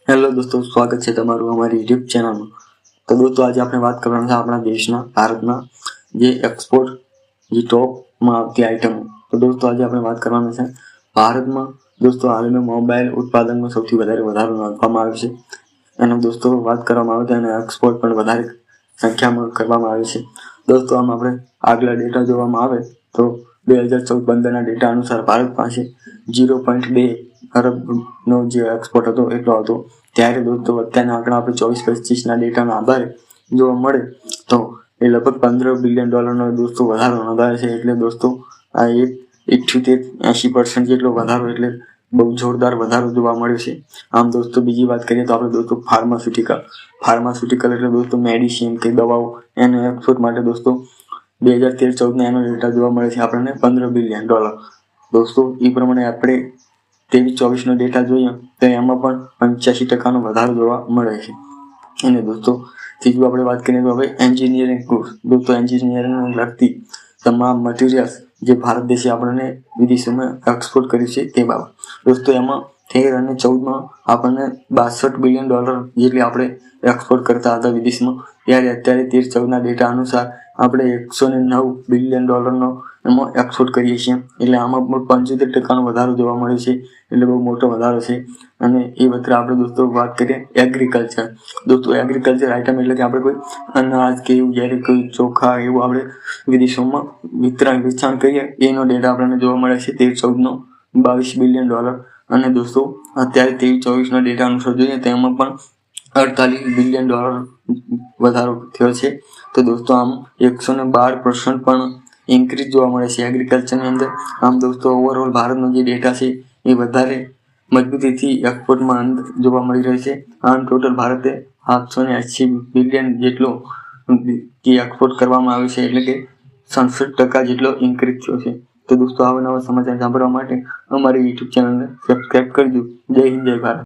Hello દોસ્તો, સ્વાગત છે તમારું અમારી યુટ્યુબ ચેનલમાં। તો દોસ્તો આજે આપણે વાત કરવાના છે આપણા દેશના ભારતના જે એક્સપોર્ટ જે ટોપમાં આવતી આઇટમો। તો દોસ્તો આજે આપણે વાત કરવાના છે ભારતમાં દોસ્તો હાલમાં મોબાઈલ ઉત્પાદનમાં સૌથી વધારે વધારો નોંધવામાં આવ્યો છે। અને દોસ્તો વાત કરવામાં આવે તો એને એક્સપોર્ટ પણ વધારે સંખ્યામાં કરવામાં આવે છે। દોસ્તો આમ આપણે આગલા ડેટા જોવામાં આવે તો 2014-15ના ડેટા અનુસાર ભારત પાસે 0.2 અરબનો જે એક્સપોર્ટ હતો એટલો હતો। ત્યારે દોસ્તો અત્યારના આંકડા આપણે 24-25ના ડેટાના આધારે જોવા મળે તો એ લગભગ $15 બિલિયન દોસ્તો વધારો નોંધાયો છે। એટલે દોસ્તો આ 78-80% જેટલો વધારો એટલે બહુ જોરદાર વધારો જોવા મળ્યો છે। આમ દોસ્તો બીજી વાત કરીએ તો આપણે દોસ્તો ફાર્માસ્યુટિકલ એટલે દોસ્તો મેડિસિન કે દવાઓ એના એક્સપોર્ટ માટે દોસ્તો 2013-14ના એનો ડેટા જોવા મળે છે આપણને $15 બિલિયન। દોસ્તો એ પ્રમાણે આપણે 23-24નો ડેટા જોઈએ તો એમાં પણ 85%નો વધારો જોવા મળે છે। અને દોસ્તો ત્રીજું આપણે વાત કરીએ તો હવે એન્જિનિયરિંગ કોર્સ દોસ્તો એન્જિનિયરિંગને લગતી તમામ મટીરિયલ્સ જે ભારત દેશે આપણને વિદેશોમાં એક્સપોર્ટ કર્યું છે તે બાબત દોસ્તો એમાં 13 અને 14માં આપણને $62 બિલિયન જેટલી આપણે એક્સપોર્ટ કરતા હતા વિદેશમાં। ત્યારે અત્યારે 13-14ના ડેટા અનુસાર આપણે $109 બિલિયન એમાં એક્સપોર્ટ કરીએ છીએ। એટલે આમાં પણ 75%નો વધારો જોવા મળ્યો છે। એટલે બહુ મોટો વધારો છે। અને એ વખતે આપણે દોસ્તો વાત કરીએ એગ્રીકલ્ચર દોસ્તો એગ્રીકલ્ચર આઇટમ એટલે કે આપણે કોઈ અનાજ કે એવું જ્યારે કોઈ ચોખા એવું આપણે વિદેશોમાં વેચાણ કરીએ એનો ડેટા આપણને જોવા મળે છે 13-14નો $22 બિલિયન। અને દોસ્તો અત્યારે 23-24ના ડેટા અનુસાર જોઈએ તો એમાં પણ $48 બિલિયન વધારો થયો છે। તો દોસ્તો આમ 112% પણ ઇન્ક્રીઝ જોવા મળે છે એગ્રીકલ્ચરની અંદર। આમ દોસ્તો ઓવરઓલ ભારતનો જે ડેટા છે એ વધારે મજબૂતીથી એક્સપોર્ટમાં જોવા મળી રહ્યો છે। આમ ટોટલ ભારતે 780 બિલિયન જેટલો જે એક્સપોર્ટ કરવામાં આવ્યો છે એટલે કે 67% જેટલો ઇન્ક્રીઝ થયો છે। તો દોસ્તો આવા નવા સમાચાર સાંભળવા માટે અમારી યુટ્યુબ ચેનલને સબસ્ક્રાઇબ કરજો। જય હિન્દ, જય ભારત।